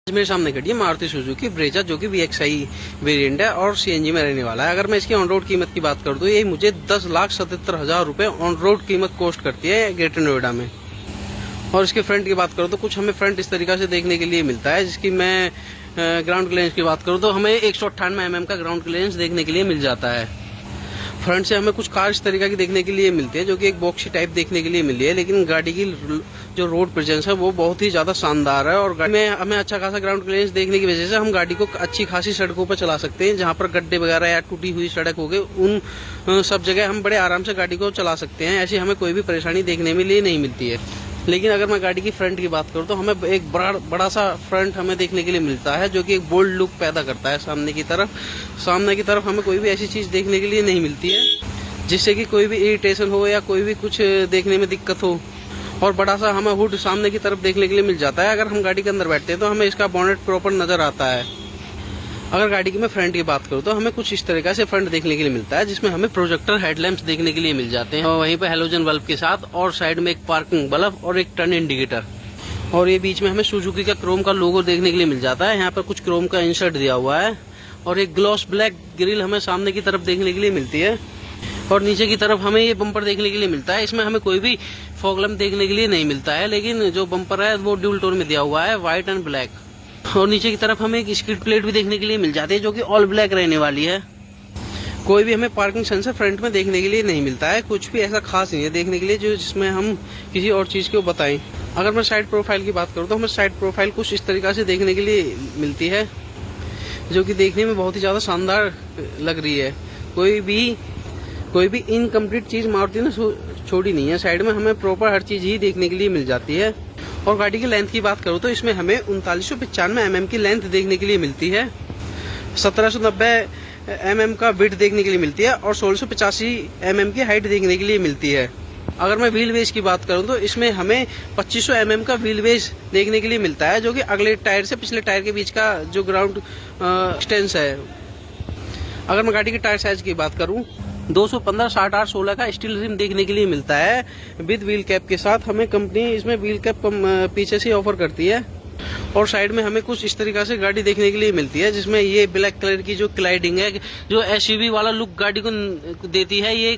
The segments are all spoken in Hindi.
मेरे सामने खड़ी है मारुति सुजुकी ब्रेजा जो कि VXI वेरिएंट है और CNG में रहने वाला है। अगर मैं इसकी ऑन रोड कीमत की बात कर दूं, ये मुझे 10,77,000 रुपए ऑन रोड कीमत कॉस्ट करती है ग्रेटर नोएडा में। और इसके फ्रंट की बात करूं तो कुछ हमें फ्रंट इस तरीका से देखने के लिए मिलता है, जिसकी मैं ग्राउंड क्लियरेंस की बात करूं तो हमें 198 mm का ग्राउंड क्लियरेंस देखने के लिए मिल जाता है। फ्रंट से हमें कुछ कार इस तरीका की देखने के लिए मिलती है, जो कि एक बॉक्सी टाइप देखने के लिए मिली है, लेकिन गाड़ी की जो रोड प्रेजेंस है वो बहुत ही ज्यादा शानदार है। और गाड़ी में हमें अच्छा खासा ग्राउंड क्लियरेंस देखने की वजह से हम गाड़ी को अच्छी खासी सड़कों पर चला सकते हैं, जहां पर गड्ढे वगैरह या टूटी हुई सड़क हो गई, उन सब जगह हम बड़े आराम से गाड़ी को चला सकते हैं। ऐसी हमें कोई भी परेशानी देखने में लिए नहीं मिलती है। लेकिन अगर मैं गाड़ी की फ्रंट की बात करूं तो हमें एक बड़ा सा फ्रंट हमें देखने के लिए मिलता है, जो कि एक बोल्ड लुक पैदा करता है सामने की तरफ हमें कोई भी ऐसी चीज देखने के लिए नहीं मिलती है जिससे कि कोई भी इरिटेशन हो या कोई भी कुछ देखने में दिक्कत हो। और बड़ा सा हमें हुड सामने की तरफ देखने के लिए मिल जाता है। अगर हम गाड़ी के अंदर बैठते हैं तो हमें इसका बॉनेट प्रॉपर नजर आता है। अगर गाड़ी की मैं फ्रंट की बात करूं तो हमें कुछ इस तरीके से फ्रंट देखने के लिए मिलता है, जिसमें हमें प्रोजेक्टर हेडलैम्प्स देखने के लिए मिल जाते हैं, और वहीं पे हेलोजन बल्ब के साथ, और साइड में एक पार्किंग बल्ब और एक टर्न इंडिकेटर। और ये बीच में हमें सुजुकी का क्रोम का लोगो देखने के लिए मिल जाता है। यहाँ पर कुछ क्रोम का इंसर्ट दिया हुआ है, और एक ग्लॉस ब्लैक ग्रिल हमें सामने की तरफ देखने के लिए मिलती है। और नीचे की तरफ हमें ये बम्पर देखने के लिए मिलता है। इसमें हमें कोई भी फॉग लैम्प देखने के लिए नहीं मिलता है, लेकिन जो बम्पर है वो ड्यूल टोन में दिया हुआ है, व्हाइट एंड ब्लैक। और नीचे की तरफ हमें एक स्किड प्लेट भी देखने के लिए मिल जाती है, जो कि ऑल ब्लैक रहने वाली है। कोई भी हमें पार्किंग सेंसर फ्रंट में देखने के लिए नहीं मिलता है। कुछ भी ऐसा खास नहीं है देखने के लिए जो जिसमें हम किसी और चीज को बताएं। अगर मैं साइड प्रोफाइल की बात करूँ तो हमें साइड प्रोफाइल कुछ इस तरीका से देखने के लिए मिलती है, जो कि देखने में बहुत ही ज्यादा शानदार लग रही है। कोई भी इनकम्प्लीट चीज मारुति ने छोड़ी नहीं है। साइड में हमें प्रॉपर हर चीज ही देखने के लिए मिल जाती है। और गाड़ी की लेंथ की बात करूँ तो इसमें हमें 3995 mm की लेंथ देखने के लिए मिलती है, 1790 mm का विड्थ देखने के लिए मिलती है, और 1685 mm की हाइट देखने के लिए मिलती है। अगर मैं व्हील बेस की बात करूं तो इसमें हमें 2500 mm का व्हील बेस देखने के लिए मिलता है, जो कि अगले टायर से पिछले टायर के बीच का जो ग्राउंड डिस्टेंस है। अगर मैं गाड़ी के टायर साइज की बात करूं 215 60 16 का स्टील रिम देखने के लिए मिलता है विद व्हील कैप के साथ। हमें कंपनी इसमें व्हील कैप पीछे से ऑफर करती है। और साइड में हमें कुछ इस तरीका से गाड़ी देखने के लिए मिलती है, जिसमें ये ब्लैक कलर की जो क्लाइडिंग है, जो SUV वाला लुक गाड़ी को देती है, ये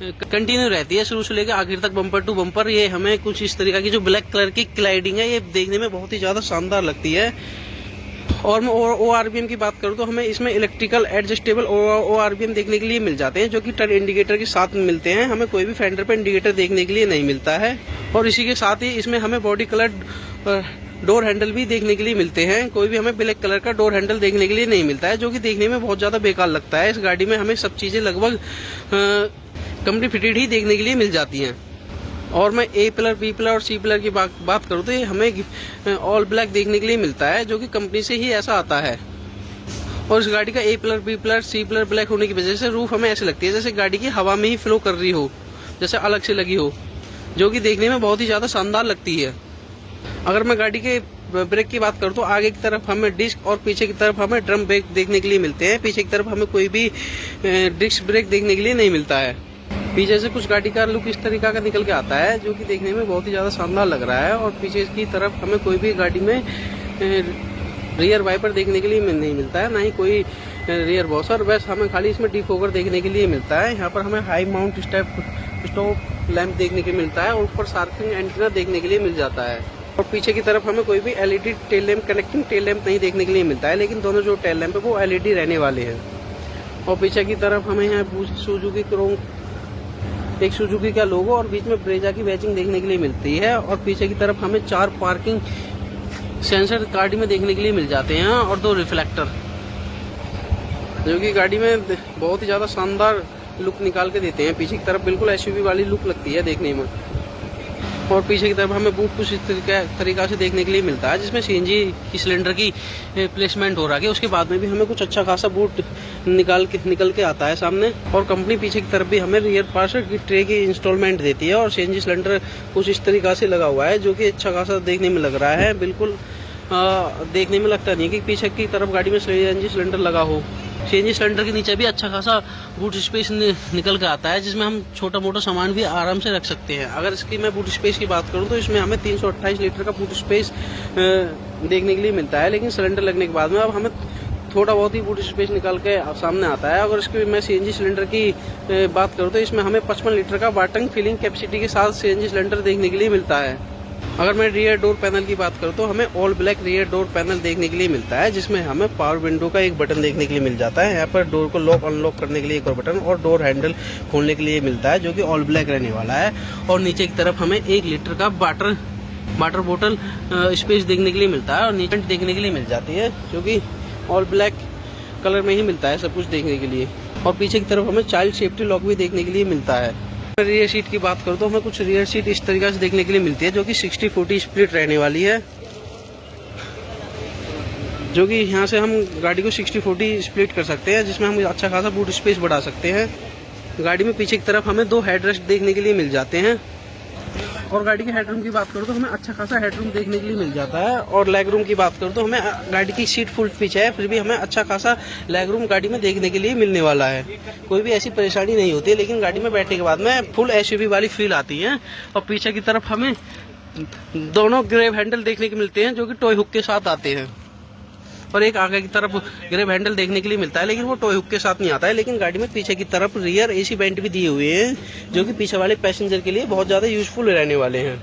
कंटिन्यू रहती है शुरू से लेकर आखिर तक, बम्पर टू बम्पर। ये हमें कुछ इस तरीका की जो ब्लैक कलर की क्लाइडिंग है, ये देखने में बहुत ही ज्यादा शानदार लगती है। और मैं ORVM की बात करूं तो हमें इसमें इलेक्ट्रिकल एडजस्टेबल ORVM देखने के लिए मिल जाते हैं, जो कि टर्न इंडिकेटर के साथ मिलते हैं। हमें कोई भी फेंडर पे इंडिकेटर देखने के लिए नहीं मिलता है। और इसी के साथ ही इसमें हमें बॉडी कलर डोर हैंडल भी देखने के लिए मिलते हैं। कोई भी हमें ब्लैक कलर का डोर हैंडल देखने के लिए नहीं मिलता है, जो कि देखने में बहुत ज्यादा बेकार लगता है। इस गाड़ी में हमें सब चीजें लगभग कंपनी फिटेड ही देखने के लिए मिल जाती हैं। और मैं A पिलर, B पिलर और C पिलर की बात करूँ तो ये हमें ऑल ब्लैक देखने के लिए मिलता है, जो कि कंपनी से ही ऐसा आता है। और इस गाड़ी का A pillar, B pillar, C pillar black होने की वजह से रूफ हमें ऐसे लगती है जैसे गाड़ी की हवा में ही फ्लो कर रही हो, जैसे अलग से लगी हो, जो कि देखने में बहुत ही ज्यादा शानदार लगती है। अगर मैं गाड़ी के ब्रेक की बात करूँ तो आगे की तरफ हमें डिस्क और पीछे की तरफ हमें ड्रम ब्रेक देखने के लिए मिलते हैं। पीछे की तरफ हमें कोई भी डिस्क ब्रेक देखने के लिए नहीं मिलता है। पीछे से कुछ गाड़ी का लुक इस तरीका का निकल के आता है, जो कि देखने में बहुत ही ज्यादा शानदार लग रहा है। और पीछे की तरफ हमें कोई भी गाड़ी में रियर वाइपर देखने के लिए नहीं मिलता है, ना ही कोई रियर बॉसर। बस हमें खाली इसमें डिफोगर देखने के लिए मिलता है। यहाँ पर हमें हाई माउंट स्टॉप लैंप देखने के लिए मिलता है, और ऊपर शार्पिंग एंटीना देखने के लिए मिल जाता है। और पीछे की तरफ हमें कोई भी LED tail lamp, connecting tail lamp नहीं देखने के लिए मिलता है, लेकिन दोनों जो टेल लैंप है वो LED रहने वाले हैं। और पीछे की तरफ हमें यहाँ सुजुकी क्रोम, एक सुजुकी का लोगो और बीच में ब्रेजा की बैचिंग देखने के लिए मिलती है। और पीछे की तरफ हमें 4 पार्किंग सेंसर गाड़ी में देखने के लिए मिल जाते हैं, और 2 रिफ्लेक्टर, जो कि गाड़ी में बहुत ही ज्यादा शानदार लुक निकाल के देते हैं। पीछे की तरफ बिल्कुल SUV वाली लुक लगती है देखने में। और पीछे की तरफ हमें बूट कुछ इस तरीका से देखने के लिए मिलता है, जिसमें CNG की सिलेंडर की प्लेसमेंट हो रहा है। उसके बाद में भी हमें कुछ अच्छा खासा बूट निकल के आता है सामने। और कंपनी पीछे की तरफ भी हमें रियर पार्सल की ट्रे की इंस्टॉलमेंट देती है, और CNG सिलेंडर कुछ इस तरीका से लगा हुआ है, जो कि अच्छा खासा देखने में लग रहा है। बिल्कुल देखने में लगता नहीं कि पीछे की तरफ गाड़ी में CNG सिलेंडर लगा हो। CNG सिलेंडर के नीचे भी अच्छा खासा बूट स्पेस निकल कर आता है, जिसमें हम छोटा मोटा सामान भी आराम से रख सकते हैं। अगर इसकी मैं बूट स्पेस की बात करूं तो इसमें हमें 328 लीटर का बूट स्पेस देखने के लिए मिलता है, लेकिन सिलेंडर लगने के बाद में अब हमें थोड़ा बहुत ही बूट स्पेस निकाल के सामने आता है। अगर इसकी मैं सीएनजी सिलेंडर की बात करूँ तो इसमें हमें 55 लीटर का वाटर फिलिंग कैपेसिटी के साथ सीएनजी सिलेंडर देखने के लिए मिलता है। अगर मैं रियर डोर पैनल की बात करूँ तो हमें all black rear door panel देखने के लिए मिलता है, जिसमें हमें पावर विंडो का एक बटन देखने के लिए मिल जाता है। यहाँ पर डोर को लॉक अनलॉक करने के लिए एक और बटन और डोर हैंडल खोलने के लिए मिलता है, जो कि ऑल ब्लैक रहने वाला है। और नीचे की तरफ हमें 1 लीटर का वाटर बोतल स्पेस देखने के लिए मिलता है और नीचे देखने के लिए मिल जाती है, जो कि ऑल ब्लैक कलर में ही मिलता है सब कुछ देखने के लिए। और पीछे की तरफ हमें चाइल्ड सेफ्टी लॉक भी देखने के लिए मिलता है। रियर सीट की बात करूँ तो हमें कुछ रियर सीट इस तरीके से देखने के लिए मिलती है, जो कि 60-40 स्प्लिट रहने वाली है, जो कि यहाँ से हम गाड़ी को 60-40 स्प्लिट कर सकते हैं, जिसमें हम अच्छा खासा बूट स्पेस बढ़ा सकते हैं। गाड़ी में पीछे की तरफ हमें 2 हेडरेस्ट देखने के लिए मिल जाते हैं। और गाड़ी के हेडरूम की बात करूँ तो हमें अच्छा खासा हेडरूम देखने के लिए मिल जाता है। और लेग रूम की बात करूँ तो हमें गाड़ी की सीट फुल पीछे है, फिर भी हमें अच्छा खासा लेग रूम गाड़ी में देखने के लिए मिलने वाला है। कोई भी ऐसी परेशानी नहीं होती है, लेकिन गाड़ी में बैठने के बाद में फुल एसयूवी वाली फील आती है। और पीछे की तरफ हमें दोनों ग्रेब हैंडल देखने को मिलते हैं, जो कि टॉय हुक के साथ आते हैं। और एक आगे की तरफ ग्रेब हैंडल देखने के लिए मिलता है, लेकिन वो टॉय हुक के साथ नहीं आता है। लेकिन गाड़ी में पीछे की तरफ रियर एसी वेंट भी दिए हुए हैं, जो कि पीछे वाले पैसेंजर के लिए बहुत ज़्यादा यूजफुल रहने वाले हैं।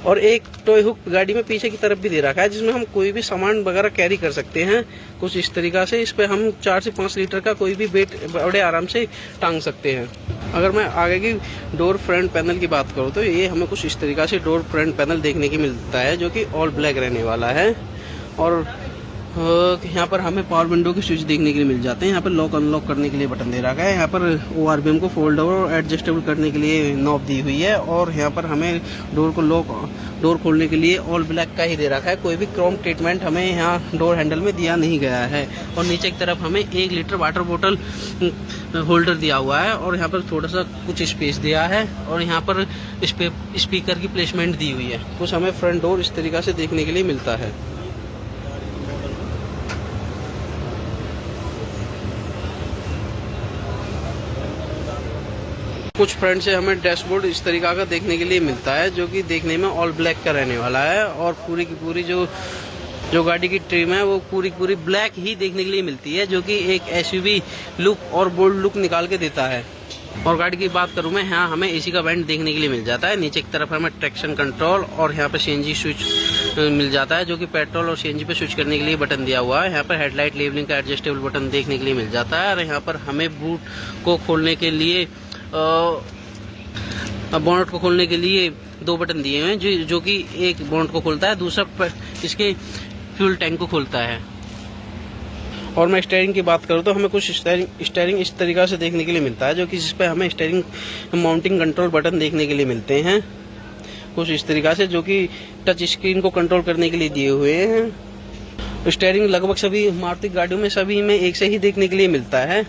और एक टॉय हुक गाड़ी में पीछे की तरफ भी दे रखा है, जिसमें हम कोई भी सामान वगैरह कैरी कर सकते हैं कुछ इस तरीका से। इस पर हम 4 से 5 लीटर का कोई भी वेट बड़े आराम से टांग सकते हैं। अगर मैं आगे की डोर फ्रंट पैनल की बात करूँ तो ये हमें कुछ इस तरीका से डोर फ्रंट पैनल देखने की मिलता है, जो कि ऑल ब्लैक रहने वाला है। और यहाँ पर हमें पावर विंडो के स्विच देखने के लिए मिल जाते हैं। यहाँ पर लॉक अनलॉक करने के लिए बटन दे रखा है। यहाँ पर ORVM को फोल्ड और एडजस्टेबल करने के लिए नॉब दी हुई है। और यहाँ पर हमें डोर खोलने के लिए ऑल ब्लैक का ही दे रखा है, कोई भी क्रोम ट्रीटमेंट हमें यहाँ डोर हैंडल में दिया नहीं गया है। और नीचे की तरफ हमें 1 लीटर वाटर बोतल होल्डर दिया हुआ है और यहाँ पर थोड़ा सा कुछ स्पेस दिया है। और यहाँ पर स्पीकर की प्लेसमेंट दी हुई है। कुछ हमें फ्रंट डोर इस तरीका से देखने के लिए मिलता है। कुछ फ्रंट से हमें डैशबोर्ड इस तरीका का देखने के लिए मिलता है, जो कि देखने में ऑल ब्लैक का रहने वाला है। और पूरी की पूरी जो गाड़ी की ट्रिम है वो पूरी की पूरी ब्लैक ही देखने के लिए मिलती है, जो कि एक एसयूवी लुक और बोल्ड लुक निकाल के देता है। और गाड़ी की बात करूँ मैं, यहाँ हमें एसी का वेंट देखने के लिए मिल जाता है। नीचे की तरफ हमें ट्रैक्शन कंट्रोल और यहाँ पर सीएनजी स्विच मिल जाता है, जो कि पेट्रोल और सीएनजी पे स्विच करने के लिए बटन दिया हुआ है। यहाँ पर हेडलाइट लेवलिंग का एडजस्टेबल बटन देखने के लिए मिल जाता है। और यहाँ पर हमें बूट को खोलने के लिए बोनट को खोलने के लिए 2 बटन दिए हुए हैं, जो कि एक बोनट को खोलता है, दूसरा इसके फ्यूल टैंक को खोलता है। और मैं स्टीयरिंग की बात करूँ तो हमें कुछ स्टीयरिंग इस तरीका से देखने के लिए मिलता है, जो कि जिस पे हमें स्टीयरिंग माउंटिंग कंट्रोल बटन देखने के लिए मिलते हैं कुछ इस तरीका से, जो कि टच स्क्रीन को कंट्रोल करने के लिए दिए हुए हैं। स्टीयरिंग लगभग सभी मारुति गाड़ियों में सभी में एक से ही देखने के लिए मिलता है।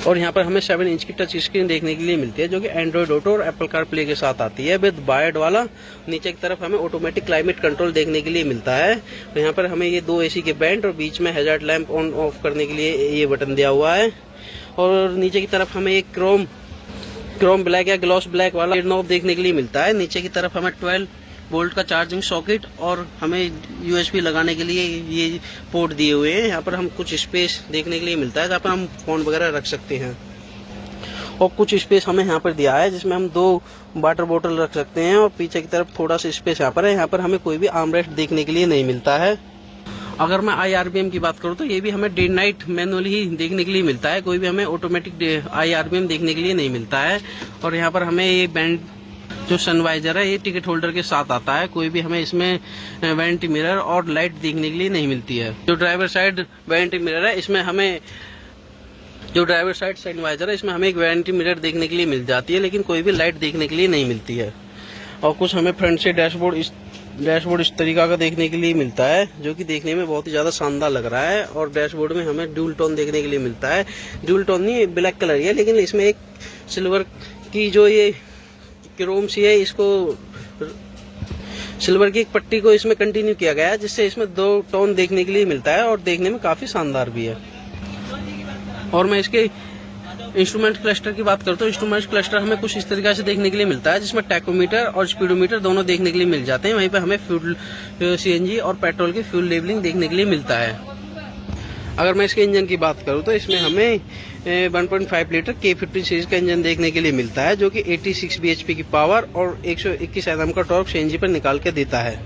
और यहाँ पर हमें 7 इंच की टच स्क्रीन देखने के लिए मिलती है, जो कि एंड्रॉयड ऑटो और एप्पल कार प्ले के साथ आती है विद वायर्ड वाला। नीचे की तरफ हमें ऑटोमेटिक क्लाइमेट कंट्रोल देखने के लिए मिलता है। तो यहाँ पर हमें ये 2 एसी के वेंट और बीच में हैजार्ड लैंप ऑन ऑफ करने के लिए ये बटन दिया हुआ है। और नीचे की तरफ हमें एक क्रोम ब्लैक या ग्लॉस ब्लैक वाला नॉब देखने के लिए मिलता है। नीचे की तरफ हमें 12 वोल्ट का चार्जिंग सॉकेट और हमें USB लगाने के लिए ये पोर्ट दिए हुए हैं। यहाँ पर हम कुछ स्पेस देखने के लिए मिलता है, जहाँ पर हम फोन वगैरह रख सकते हैं। और कुछ स्पेस हमें यहाँ पर दिया है, जिसमें हम 2 वाटर बोतल रख सकते हैं। और पीछे की तरफ थोड़ा सा स्पेस यहाँ पर है। यहाँ पर हमें कोई भी आर्मरेस्ट देखने के लिए नहीं मिलता है। अगर मैं IRBM की बात करूँ तो ये भी हमें डे नाइट मैनुअल ही देखने के लिए मिलता है, कोई भी हमें ऑटोमेटिक IRBM देखने के लिए नहीं मिलता है। और यहाँ पर हमें ये बैंड जो सनवाइजर है ये टिकट होल्डर के साथ आता है, कोई भी हमें इसमें वेंट मिरर और लाइट देखने के लिए नहीं मिलती है। जो ड्राइवर साइड वेंट मिरर है इसमें हमें जो ड्राइवर साइड सनवाइजर है इसमें हमें एक वेंट मिरर देखने के लिए मिल जाती है, लेकिन कोई भी लाइट देखने के लिए नहीं मिलती है। और कुछ हमें फ्रंट से डैशबोर्ड इस तरीका का देखने के लिए मिलता है, जो कि देखने में बहुत ही ज़्यादा शानदार लग रहा है। और डैशबोर्ड में हमें ड्यूल टोन देखने के लिए मिलता है। ड्यूल टोन नहीं, ब्लैक कलर ही है, लेकिन इसमें एक सिल्वर की जो ये क्रोम सी है, इसको सिल्वर की एक पट्टी को इसमें कंटिन्यू किया गया है, जिससे इसमें 2 टोन देखने के लिए मिलता है और देखने में काफ़ी शानदार भी है। और मैं इसके इंस्ट्रूमेंट क्लस्टर की बात करते हो, इंस्ट्रूमेंट क्लस्टर हमें कुछ इस तरीके से देखने के लिए मिलता है, जिसमें टैकोमीटर और स्पीडोमीटर दोनों देखने के लिए मिल जाते हैं। वहीं पे हमें फ्यूल सीएनजी और पेट्रोल की फ्यूल लेबलिंग देखने के लिए मिलता है। अगर मैं इसके इंजन की बात करूं तो इसमें हमें 1.5 लीटर K15 सीरीज का इंजन देखने के लिए मिलता है, जो कि 86 bhp की पावर और 121 Nm का टॉर्क सीएनजी पर निकाल के देता है,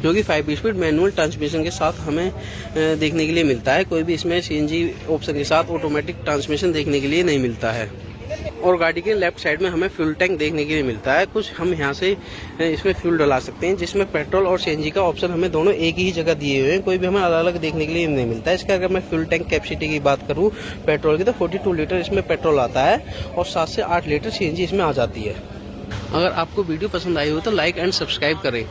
जो कि 5 स्पीड मैनुअल ट्रांसमिशन के साथ हमें देखने के लिए मिलता है। कोई भी इसमें सीएनजी ऑप्शन के साथ ऑटोमेटिक ट्रांसमिशन देखने के लिए नहीं मिलता है। और गाड़ी के लेफ्ट साइड में हमें फ्यूल टैंक देखने के लिए मिलता है। कुछ हम यहाँ से इसमें फ्यूल डला सकते हैं, जिसमें पेट्रोल और सीएनजी का ऑप्शन हमें दोनों एक ही जगह दिए हुए हैं, कोई भी हमें अलग अलग देखने के लिए नहीं मिलता है। इसका अगर मैं फ्यूल टैंक कैपेसिटी की बात करूँ पेट्रोल की, तो 42 लीटर इसमें पेट्रोल आता है और 7 से 8 लीटर सीएनजी इसमें आ जाती है। अगर आपको वीडियो पसंद आई हो तो लाइक एंड सब्सक्राइब करें।